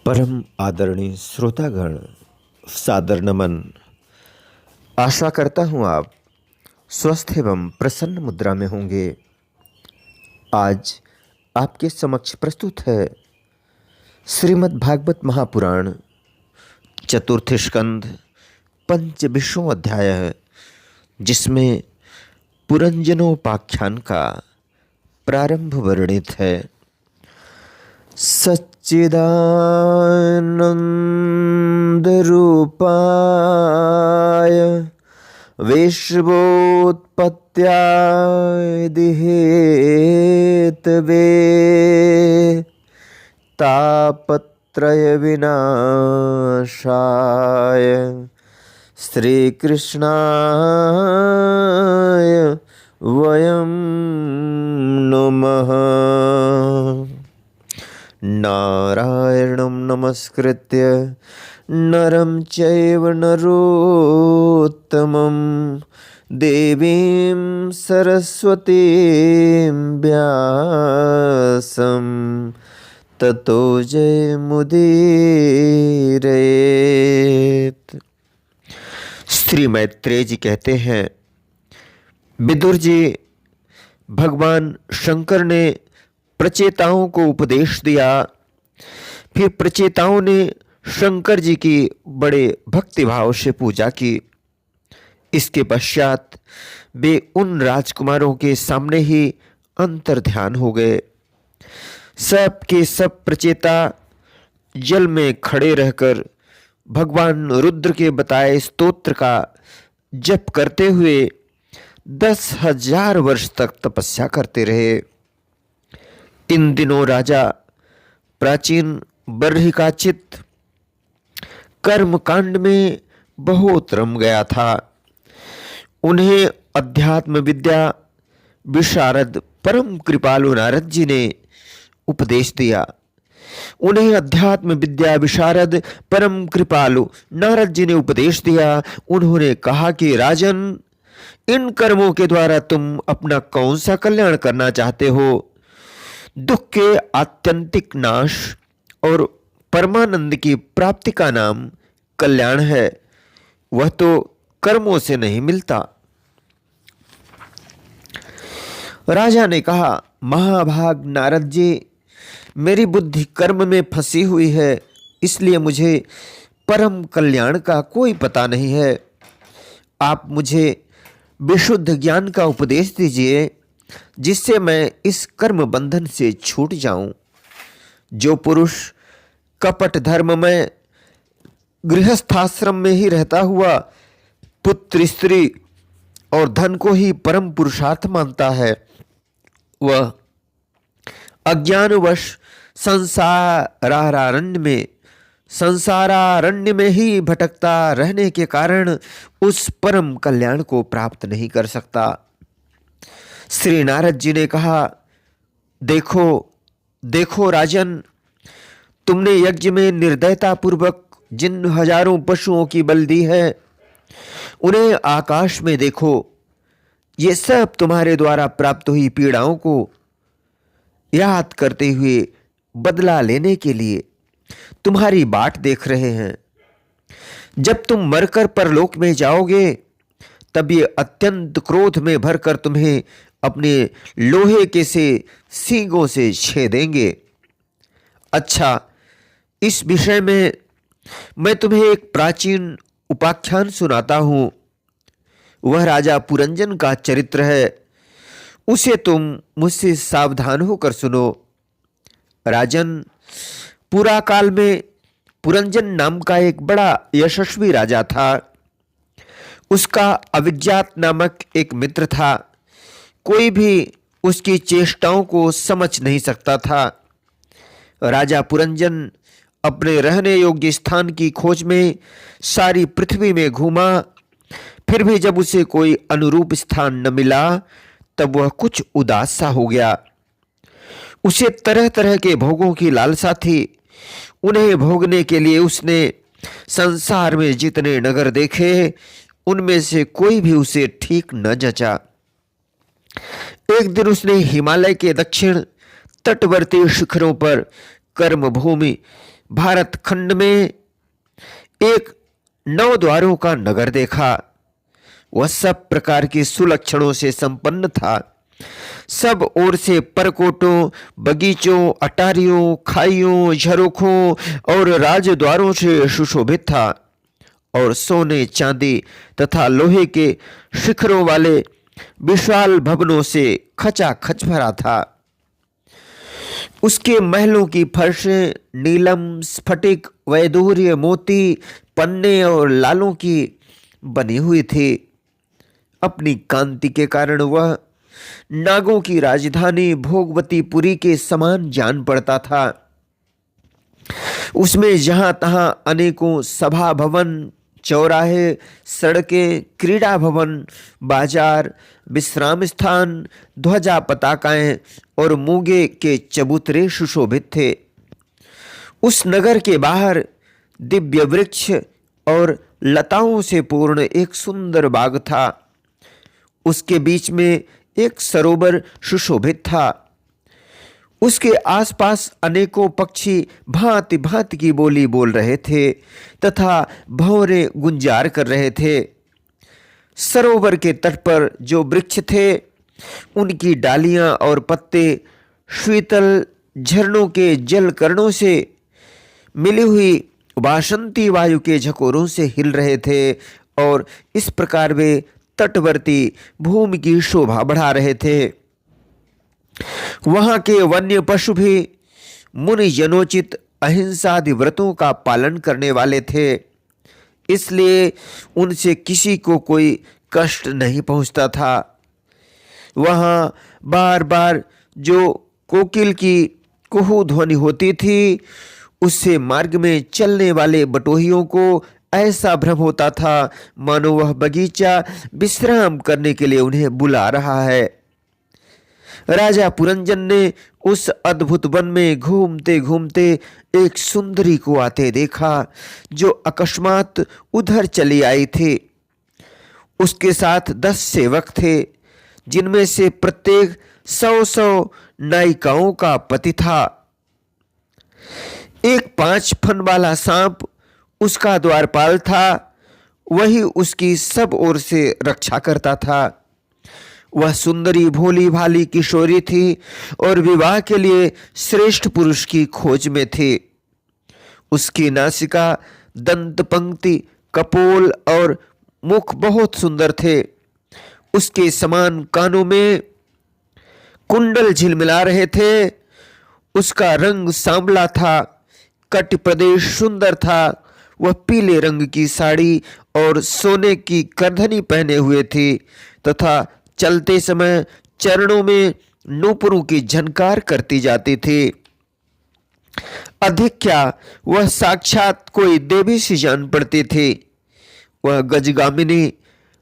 परम आदरणीय श्रोतागण, सादर नमन। आशा करता हूँ आप स्वस्थ एवं प्रसन्न मुद्रा में होंगे। आज आपके समक्ष प्रस्तुत है श्रीमद् भागवत महापुराण चतुर्थ स्कंध पंचविंशों अध्याय है, जिसमें पुरंजनोपाख्यान का प्रारंभ वर्णित है। सच्चिदानंद रूपाय विश्वोत्पत्त्यादि हेतवे तापत्रय विनाशाय श्री कृष्णाय वयं नमः। नारायणं नमस्कृत्य नरं चैव नरोत्तमं देवीं सरस्वतीं व्यासं ततो जयमुदीरयेत्। श्री मैत्रेय जी कहते हैं, विदुर जी, भगवान शंकर ने प्रचेताओं को उपदेश दिया। फिर प्रचेताओं ने शंकर जी की बड़े भक्तिभाव से पूजा की। इसके पश्चात वे उन राजकुमारों के सामने ही अंतर्ध्यान हो गए। सब के सब प्रचेता जल में खड़े रहकर भगवान रुद्र के बताए स्तोत्र का जप करते हुए 10,000 वर्ष तक तपस्या करते रहे। इन दिनों राजा प्राचीन बर्हिकाचित कर्म कांड में बहुत रम गया था। उन्हें अध्यात्म विद्या विशारद परम कृपालु नारद जी ने उपदेश दिया। उन्हें अध्यात्म विद्या विशारद परम कृपालु नारद जी ने उपदेश दिया। उन्होंने कहा कि राजन, इन कर्मों के द्वारा तुम अपना कौन सा कल्याण करना चाहते हो? दुख के आत्यंतिक नाश और परमानंद की प्राप्ति का नाम कल्याण है। वह तो कर्मों से नहीं मिलता। राजा ने कहा, महाभाग नारद जी, मेरी बुद्धि कर्म में फंसी हुई है, इसलिए मुझे परम कल्याण का कोई पता नहीं है। आप मुझे विशुद्ध ज्ञान का उपदेश दीजिए, जिससे मैं इस कर्म बंधन से छूट जाऊं। जो पुरुष कपट धर्म में गृहस्थाश्रम में ही रहता हुआ पुत्र, स्त्री और धन को ही परम पुरुषार्थ मानता है, वह अज्ञानवश संसारारण्य में ही भटकता रहने के कारण उस परम कल्याण को प्राप्त नहीं कर सकता। श्री नारद जी ने कहा, देखो राजन, तुमने यज्ञ में निर्दयता पूर्वक जिन हजारों पशुओं की बलि दी है, उन्हें आकाश में देखो। ये सब तुम्हारे द्वारा प्राप्त हुई पीड़ाओं को याद करते हुए बदला लेने के लिए तुम्हारी बाट देख रहे हैं। जब तुम मरकर परलोक में जाओगे, तब ये अत्यंत क्रोध में भरकर तुम्हें अपने लोहे के से सींगों से छेदेंगे। अच्छा, इस विषय में मैं तुम्हें एक प्राचीन उपाख्यान सुनाता हूं। वह राजा पुरंजन का चरित्र है। उसे तुम मुझसे सावधान होकर सुनो। राजन, पुरा काल में पुरंजन नाम का एक बड़ा यशस्वी राजा था। उसका अविज्ञात नामक एक मित्र था। कोई भी उसकी चेष्टाओं को समझ नहीं सकता था। राजा पुरंजन अपने रहने योग्य स्थान की खोज में सारी पृथ्वी में घूमा। फिर भी जब उसे कोई अनुरूप स्थान न मिला, तब वह कुछ उदास सा हो गया। उसे तरह तरह के भोगों की लालसा थी। उन्हें भोगने के लिए उसने संसार में जितने नगर देखे, उनमें से कोई भी उसे ठीक न जचा। एक दिन उसने हिमालय के दक्षिण तटवर्ती शिखरों पर कर्मभूमि भारत खंड में एक 9 द्वारों का नगर देखा। वह सब प्रकार के सुलक्षणों से संपन्न था। सब ओर से परकोटों, बगीचों, अटारियों, खाइयों, झरोखों और राजद्वारों से सुशोभित था और सोने, चांदी तथा लोहे के शिखरों वाले विशाल भवनों से खचाखच भरा था। उसके महलों की फर्शें नीलम, स्फटिक, वैदूर्य, मोती, पन्ने और लालों की बनी हुई थी। अपनी कांति के कारण वह नागों की राजधानी भोगवतीपुरी के समान जान पड़ता था। उसमें जहां तहां अनेकों सभा भवन, चौराहे, सड़कें, क्रीड़ा भवन, बाजार, विश्राम स्थान, ध्वजा पताकाएं और मूंगे के चबूतरे सुशोभित थे। उस नगर के बाहर दिव्य वृक्ष और लताओं से पूर्ण एक सुंदर बाग था। उसके बीच में एक सरोवर सुशोभित था। उसके आसपास अनेकों पक्षी भांति भांति की बोली बोल रहे थे तथा भंवरे गुंजार कर रहे थे। सरोवर के तट पर जो वृक्ष थे उनकी डालियां और पत्ते शीतल झरनों के जल कणों से मिली हुई वासंती वायु के झकोरों से हिल रहे थे और इस प्रकार वे तटवर्ती भूमि की शोभा बढ़ा रहे थे। वहां के वन्य पशु भी मुनि जनोचित अहिंसादि व्रतों का पालन करने वाले थे, इसलिए उनसे किसी को कोई कष्ट नहीं पहुंचता था। वहां बार बार जो कोकिल की कुहू ध्वनि होती थी उससे मार्ग में चलने वाले बटोहियों को ऐसा भ्रम होता था मानो वह बगीचा विश्राम करने के लिए उन्हें बुला रहा है। राजा पुरंजन ने उस अद्भुत वन में घूमते घूमते एक सुंदरी को आते देखा जो अकस्मात उधर चली आई थी। उसके साथ 10 सेवक थे जिनमें से प्रत्येक 100 नायिकाओं का पति था। एक 5 फन वाला सांप उसका द्वारपाल था, वही उसकी सब ओर से रक्षा करता था। वह सुंदरी भोली भाली किशोरी थी और विवाह के लिए श्रेष्ठ पुरुष की खोज में थी। उसकी नासिका, दंत पंक्ति, कपोल और मुख बहुत सुंदर थे। उसके समान कानों में कुंडल झिलमिला रहे थे। उसका रंग सांवला था, कट प्रदेश सुंदर था। वह पीले रंग की साड़ी और सोने की करधनी पहने हुए थी तथा चलते समय चरणों में नूपुरों की झनकार करती जाती थी। अधिक क्या, वह साक्षात कोई देवी सी जान पड़ती थी। वह गजगामिनी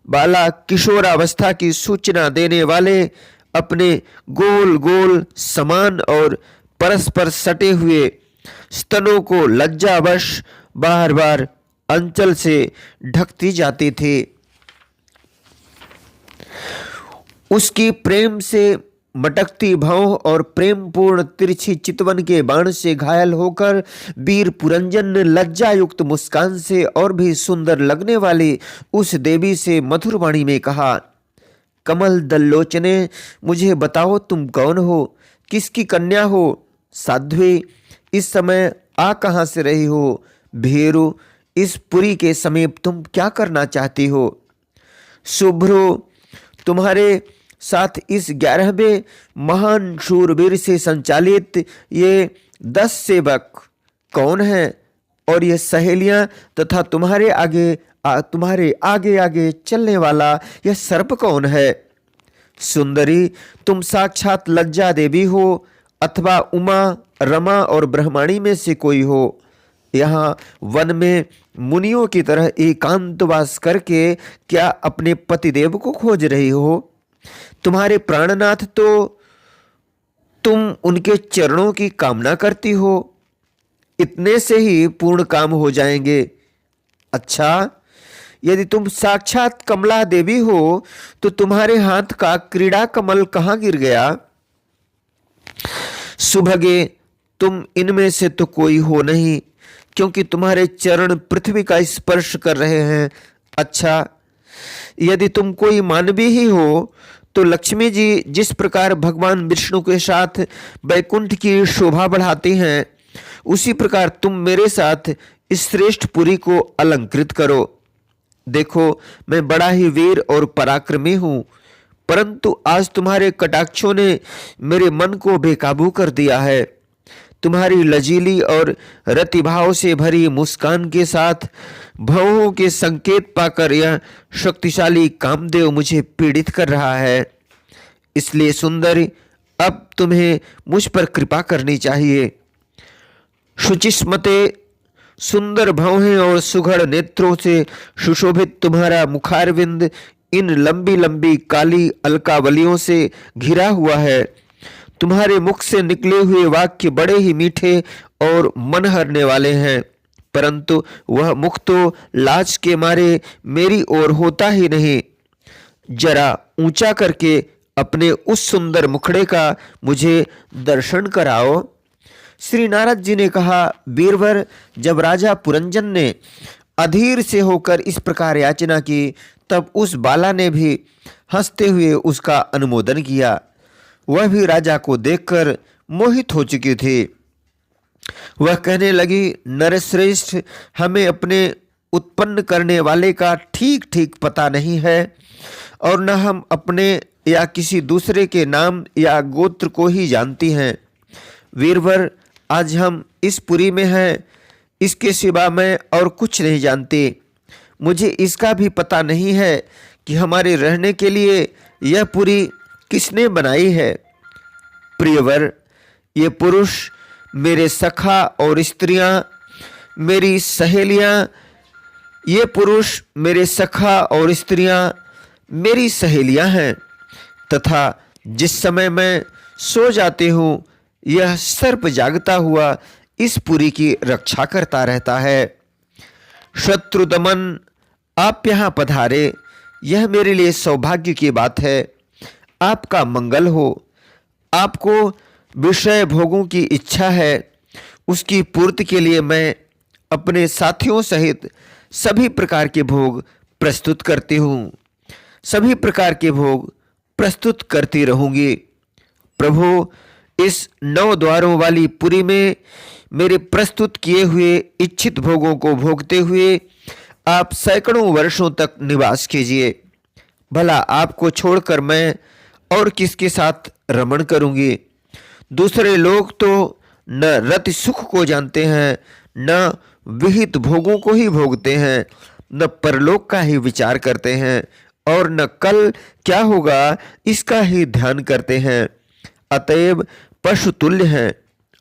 बाला किशोरावस्था की सूचना देने वाले अपने गोल गोल समान और परस्पर सटे हुए स्तनों को लज्जावश बार बार अंचल से ढकती जाती थी। उसकी प्रेम से मटकती भौं और प्रेम पूर्ण तिरछी चितवन के बाण से घायल होकर वीर पुरंजन ने लज्जायुक्त मुस्कान से और भी सुंदर लगने वाली उस देवी से मधुर वाणी में कहा, कमल दल्लोचने, मुझे बताओ तुम कौन हो, किसकी कन्या हो? साध्वी, इस समय आ कहां से रही हो? भेरु, इस पुरी के समीप तुम क्या करना चाहती हो? शुभ्रो, तुम्हारे साथ इस 11वें महान शूरवीर से संचालित ये 10 सेवक कौन हैं और ये सहेलियां तथा तुम्हारे आगे आगे चलने वाला यह सर्प कौन है? सुंदरी, तुम साक्षात लज्जा देवी हो अथवा उमा, रमा और ब्रह्माणी में से कोई हो। यहाँ वन में मुनियों की तरह एकांतवास करके क्या अपने पतिदेव को खोज रही हो? तुम्हारे प्राणनाथ तो तुम उनके चरणों की कामना करती हो, इतने से ही पूर्ण काम हो जाएंगे। अच्छा, यदि तुम साक्षात कमला देवी हो तो तुम्हारे हाथ का क्रीड़ा कमल कहाँ गिर गया? सुभगे, तुम इनमें से तो कोई हो नहीं। क्योंकि तुम्हारे चरण पृथ्वी का स्पर्श कर रहे हैं। अच्छा, यदि तुम कोई मानवी ही हो तो लक्ष्मी जी जिस प्रकार भगवान विष्णु के साथ वैकुंठ की शोभा बढ़ाती हैं, उसी प्रकार तुम मेरे साथ इस श्रेष्ठ पुरी को अलंकृत करो। देखो, मैं बड़ा ही वीर और पराक्रमी हूँ, परंतु आज तुम्हारे कटाक्षों ने मेरे मन को बेकाबू कर दिया है। तुम्हारी लजीली और रतिभाव से भरी मुस्कान के साथ भवों के संकेत पाकर यह शक्तिशाली कामदेव मुझे पीड़ित कर रहा है। इसलिए सुंदरी, अब तुम्हें मुझ पर कृपा करनी चाहिए। शुचिस्मते, सुंदर भौहें और सुघड़ नेत्रों से सुशोभित तुम्हारा मुखारविंद इन लंबी लंबी काली अलकावलियों से घिरा हुआ है। तुम्हारे मुख से निकले हुए वाक्य बड़े ही मीठे और मन हरने वाले हैं, परंतु वह मुख तो लाज के मारे मेरी ओर होता ही नहीं। जरा ऊंचा करके अपने उस सुंदर मुखड़े का मुझे दर्शन कराओ। श्री नारद जी ने कहा, वीरवर, जब राजा पुरंजन ने अधीर से होकर इस प्रकार याचना की, तब उस बाला ने भी हंसते हुए उसका अनुमोदन किया। वह भी राजा को देखकर मोहित हो चुकी थी। वह कहने लगी, नरश्रेष्ठ, हमें अपने उत्पन्न करने वाले का ठीक ठीक पता नहीं है, और न हम अपने या किसी दूसरे के नाम या गोत्र को ही जानती हैं। वीरवर, आज हम इस पुरी में हैं, इसके सिवा मैं और कुछ नहीं जानती। मुझे इसका भी पता नहीं है कि हमारे रहने के लिए यह पुरी किसने बनाई है। प्रियवर, ये पुरुष मेरे सखा और स्त्रियां मेरी सहेलियां, ये पुरुष मेरे सखा और स्त्रियां मेरी सहेलियां हैं, तथा जिस समय मैं सो जाती हूँ, यह सर्प जागता हुआ इस पुरी की रक्षा करता रहता है। शत्रुदमन, आप यहाँ पधारे, यह मेरे लिए सौभाग्य की बात है। आपका मंगल हो। आपको विषय भोगों की इच्छा है, उसकी पूर्ति के लिए मैं अपने साथियों सहित सभी प्रकार के भोग प्रस्तुत करती हूँ, सभी प्रकार के भोग प्रस्तुत करती रहूँगी। प्रभु, इस 9 द्वारों वाली पुरी में मेरे प्रस्तुत किए हुए इच्छित भोगों को भोगते हुए आप सैकड़ों वर्षों तक निवास कीजिए। भला आपको छोड़कर मैं और किसके साथ रमण करूंगी। दूसरे लोग तो न रति सुख को जानते हैं, न विहित भोगों को ही भोगते हैं, न परलोक का ही विचार करते हैं, और न कल क्या होगा इसका ही ध्यान करते हैं। अतएव पशु तुल्य हैं।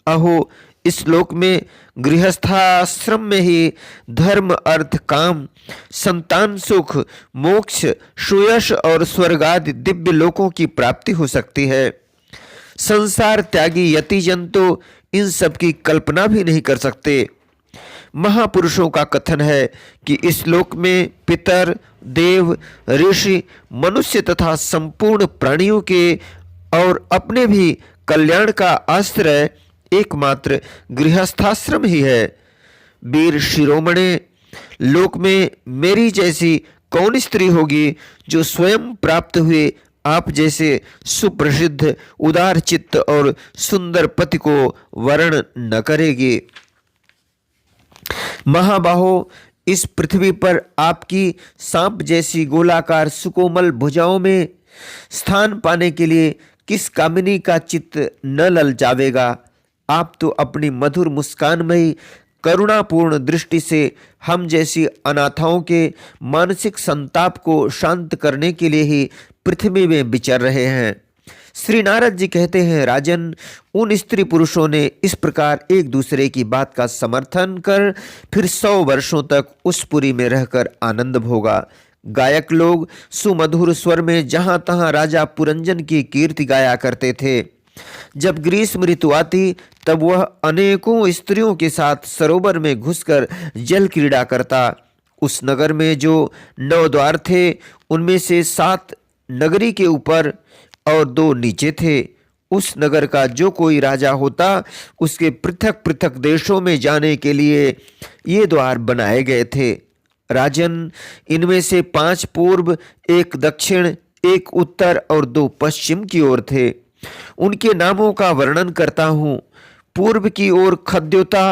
अहो, इस लोक में गृहस्थाश्रम में ही धर्म, अर्थ, काम, संतान सुख, मोक्ष, सुयश और स्वर्गादि दिव्य लोकों की प्राप्ति हो सकती है। संसार त्यागी यति जन तो इन सब की कल्पना भी नहीं कर सकते। महापुरुषों का कथन है कि इस लोक में पितर, देव, ऋषि, मनुष्य तथा संपूर्ण प्राणियों के और अपने भी कल्याण का आश्रय एकमात्र गृहस्थाश्रम ही है। वीर शिरोमणे, लोक में मेरी जैसी कौन स्त्री होगी जो स्वयं प्राप्त हुए आप जैसे सुप्रसिद्ध, उदार चित्त और सुंदर पति को वर्ण न करेगी। महाबाहो, इस पृथ्वी पर आपकी सांप जैसी गोलाकार सुकोमल भुजाओं में स्थान पाने के लिए किस कामिनी का चित्त न ललचावेगा। आप तो अपनी मधुर मुस्कानमयी करुणापूर्ण दृष्टि से हम जैसी अनाथाओं के मानसिक संताप को शांत करने के लिए ही पृथ्वी में विचर रहे हैं। श्री नारद जी कहते हैं, राजन, उन स्त्री पुरुषों ने इस प्रकार एक दूसरे की बात का समर्थन कर फिर 100 वर्षों तक उस पुरी में रहकर आनंद भोगा। गायक लोग सुमधुर स्वर में जहां तहां राजा पुरंजन की कीर्ति गाया करते थे। जब ग्रीष्म ऋतु आती तब वह अनेकों स्त्रियों के साथ सरोवर में घुसकर जल क्रीड़ा करता। उस नगर में जो 9 द्वार थे, उनमें से 7 नगरी के ऊपर और 2 नीचे थे। उस नगर का जो कोई राजा होता, उसके पृथक पृथक देशों में जाने के लिए ये द्वार बनाए गए थे। राजन, इनमें से 5 पूर्व, 1 दक्षिण, 1 उत्तर और 2 पश्चिम की ओर थे। उनके नामों का वर्णन करता हूँ। पूर्व की ओर खद्योता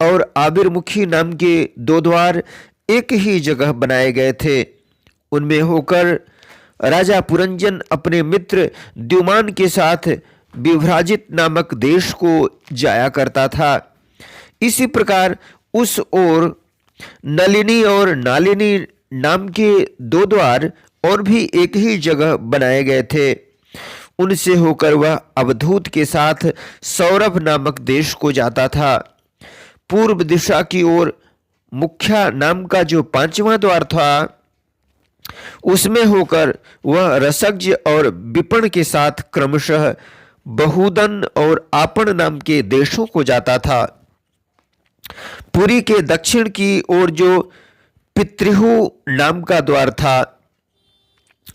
और आबिरमुखी नाम के 2 द्वार एक ही जगह बनाए गए थे। उनमें होकर राजा पुरंजन अपने मित्र द्युमान के साथ विभ्राजित नामक देश को जाया करता था। इसी प्रकार उस ओर नलिनी और नालिनी नाम के 2 द्वार और भी एक ही जगह बनाए गए थे। उनसे होकर वह अवधूत के साथ सौरभ नामक देश को जाता था। पूर्व दिशा की ओर मुख्या नाम का जो 5वां द्वार था, उसमें होकर वह रसज्ञ और विपण के साथ क्रमशः बहुदन और आपण नाम के देशों को जाता था। पुरी के दक्षिण की ओर जो पितृहु नाम का द्वार था,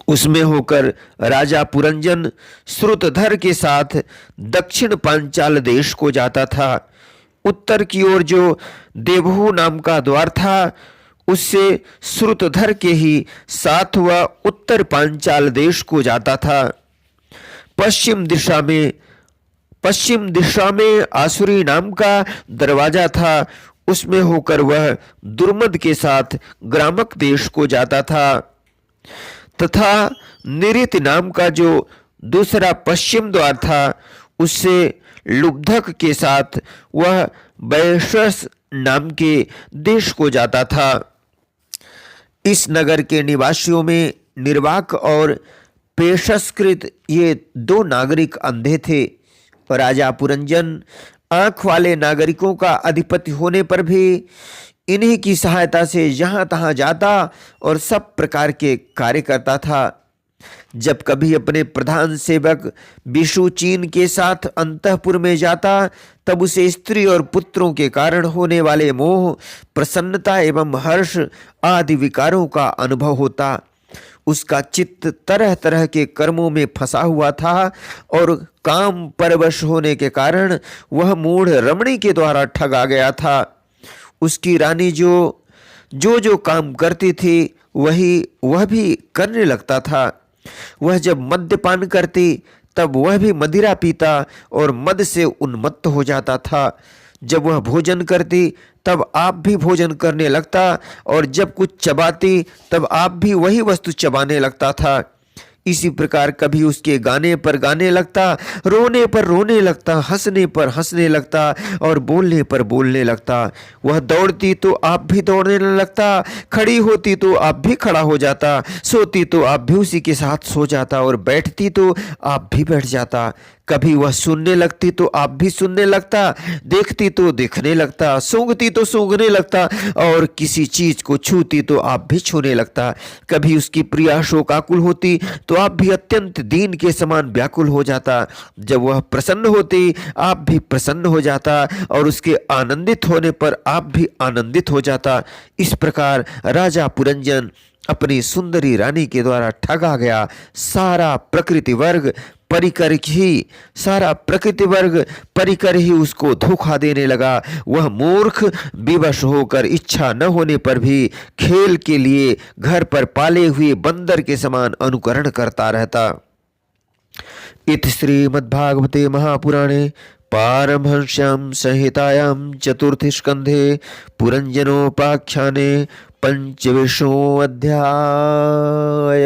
उसमें होकर राजा पुरंजन श्रुतधर के साथ दक्षिण पांचाल देश को जाता था। उत्तर की ओर जो देवहु नाम का द्वार था, उससे श्रुतधर के ही साथ वह उत्तर पांचाल देश को जाता था। पश्चिम दिशा में आसुरी नाम का दरवाजा था। उसमें होकर वह दुर्मद के साथ ग्रामक देश को जाता था तथा निरित नाम का जो दूसरा पश्चिम द्वार था, उससे लुब्धक के साथ वह वैशस नाम के देश को जाता था। इस नगर के निवासियों में निर्वाक और पेशस्कृत ये 2 नागरिक अंधे थे। राजा पुरंजन आंख वाले नागरिकों का अधिपति होने पर भी इन्हीं की सहायता से जहां तहां जाता और सब प्रकार के कार्य करता था। जब कभी अपने प्रधान सेवक विषुचीन के साथ अंतःपुर में जाता, तब उसे स्त्री और पुत्रों के कारण होने वाले मोह, प्रसन्नता एवं हर्ष आदि विकारों का अनुभव होता। उसका चित्त तरह तरह के कर्मों में फंसा हुआ था और काम परवश होने के कारण वह मूढ़ रमणी के द्वारा ठगा गया था। उसकी रानी जो काम करती थी वह भी करने लगता था। वह जब मद्यपान करती तब वह भी मदिरा पीता और मद से उन्मत्त हो जाता था। जब वह भोजन करती तब आप भी भोजन करने लगता और जब कुछ चबाती तब आप भी वही वस्तु चबाने लगता था। इसी प्रकार कभी उसके गाने पर गाने लगता, रोने पर रोने लगता, हंसने पर हंसने लगता और बोलने पर बोलने लगता। वह दौड़ती तो आप भी दौड़ने लगता, खड़ी होती तो आप भी खड़ा हो जाता, सोती तो आप भी उसी के साथ सो जाता और बैठती तो आप भी बैठ जाता। कभी वह सुनने लगती तो आप भी सुनने लगता, देखती तो देखने लगता, सूंघती तो सूंघने लगता और किसी चीज को छूती तो आप भी छूने लगता। कभी उसकी प्रिया शोकाकुल होती तो आप भी अत्यंत दीन के समान व्याकुल हो जाता। जब वह प्रसन्न होती आप भी प्रसन्न हो जाता और उसके आनंदित होने पर आप भी आनंदित हो जाता। इस प्रकार राजा पुरंजन अपनी सुंदरी रानी के द्वारा ठगा गया। सारा प्रकृति वर्ग परिकर ही उसको धोखा देने लगा। वह मूर्ख विवश होकर इच्छा न होने पर भी खेल के लिए घर पर पाले हुए बंदर के समान अनुकरण करता रहता। इति श्रीमद्भागवते महापुराणे पारमहंस्यां संहितायां चतुर्थे स्कंधे पुरंजनोपाख्याने 5वां अध्याय।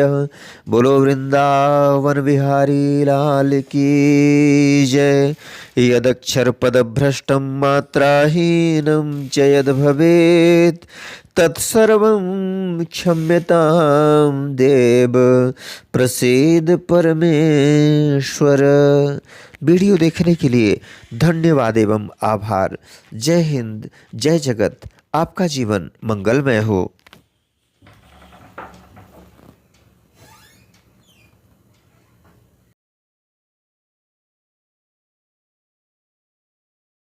बोलो वृंदावन बिहारी लाल की जय। यदक्षर पद भ्रष्टं मात्राहीनं च यद भवेत् तत्सर्वं क्षम्यतां देव प्रसीद परमेश्वर। वीडियो देखने के लिए धन्यवाद एवं आभार। जय हिंद, जय जगत। आपका जीवन मंगलमय हो।